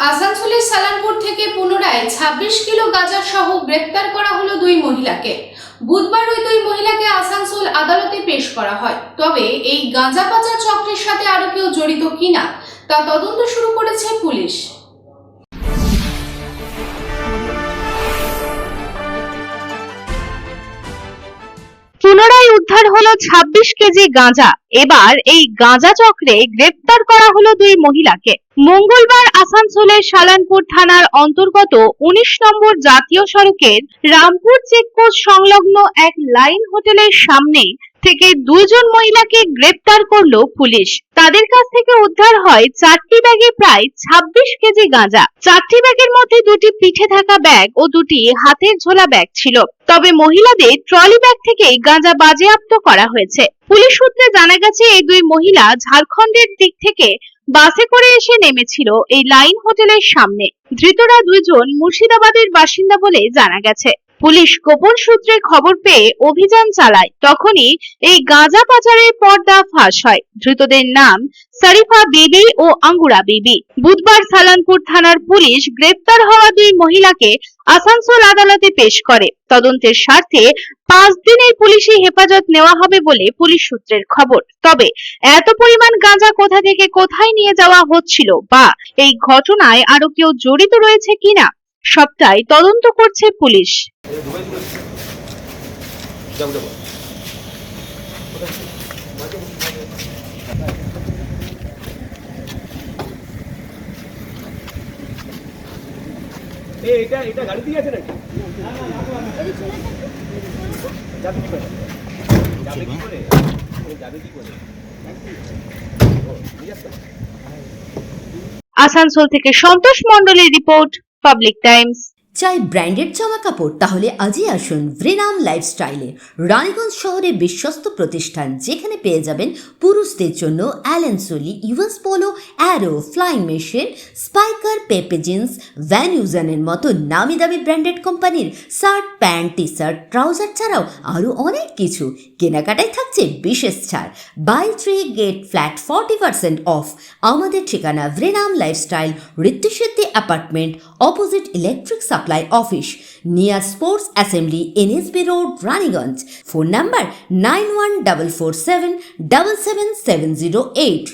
আসানসোলের সালানপুর থেকে পুনরায় ২৬ কিলো গাঁজা সহ গ্রেপ্তার করা হলো দুই মহিলাকে। বুধবার ওই দুই মহিলাকে আসানসোল আদালতে পেশ করা হয়। তবে এই গাঁজা পাচার চক্রের সাথে আরো কেউ জড়িত কিনা তা তদন্ত শুরু করেছে পুলিশ। পুনরায় উদ্ধার হলো ২৬ কেজি গাঁজা। এবার এই গাঁজা চক্রে গ্রেপ্তার করা হলো দুই মহিলাকে। মঙ্গলবার আসানসোলের সালানপুর থানার অন্তর্গত ১৯ নম্বর জাতীয় সড়কের রামপুর চেকপোস্ট সংলগ্ন এক লাইন হোটেলের সামনে থেকে দুজন মহিলাকে গ্রেপ্তার করলো পুলিশ। তাদের কাছ থেকে উদ্ধার হয় ৪টি ব্যাগে প্রায় ২৬ কেজি গাঁজা। ৪টি ব্যাগের মধ্যে দুটি পিঠে থাকা ব্যাগ ও দুটি হাতের ঝোলা ব্যাগ ছিল। তবে মহিলাদের ট্রলি ব্যাগ থেকেই গাঁজা বাজেয়াপ্ত করা হয়েছে। পুলিশ সূত্রে জানা গেছে, এই দুই মহিলা ঝাড়খণ্ডের দিক থেকে বাসে করে এসে নেমেছিল এই লাইন হোটেলের সামনে। ধৃতরা দুইজন মুর্শিদাবাদের বাসিন্দা বলে জানা গেছে। পুলিশ গোপন সূত্রে খবর পেয়ে অভিযান চালায়। তখনই এই গাঁজা পাচারের পর্দা ফাঁস হয়। ধৃতদের নাম শরীফা বিবি ও আঙ্গুরা বিবি। বুধবার সালানপুর থানার পুলিশ গ্রেপ্তার হওয়া দুই মহিলাকে আসানসোল আদালতে পেশ করে। তদন্তের স্বার্থে ৫ দিনের পুলিশি হেফাজত নেওয়া হবে বলে পুলিশ সূত্রের খবর। তবে এত পরিমাণ গাঁজা কোথা থেকে কোথায় নিয়ে যাওয়া হচ্ছিল বা এই ঘটনায় আরো কেউ জড়িত রয়েছে কিনা সবটাই তদন্ত করছে পুলিশ। এটা গাড়ি দিয়ে আছে নাকি? যাবে কি করে? আসানসোল থেকে সন্তোষ মণ্ডলের রিপোর্ট, পাবলিক টাইমস। চাই ব্র্যান্ডেড জামা কাপড়? তাহলে আজই আসুন ভ্রিনাম লাইফস্টাইলে। রানীগঞ্জ শহরে বিশ্বস্ত প্রতিষ্ঠান, যেখানে পেয়ে যাবেন পুরুষদের জন্য Allen Solly, US Polo, Arrow, Flying Machine, Spykar, Pepe Jeans, Van ইউজানের মতো নামি দামি ব্র্যান্ডেড কোম্পানির shirt, pant, T shirt, trouser ছাড়াও আরও অনেক কিছু। কেনাকাটায় থাকছে বিশেষ ছাড়। Buy 3 get flat 40% off. আমাদের ঠিকানা ভ্রিনাম lifestyle, Ritusiddhi apartment, opposite electric supply office, near sports assembly, NSB road, Raniganj. Phone number 9144777708।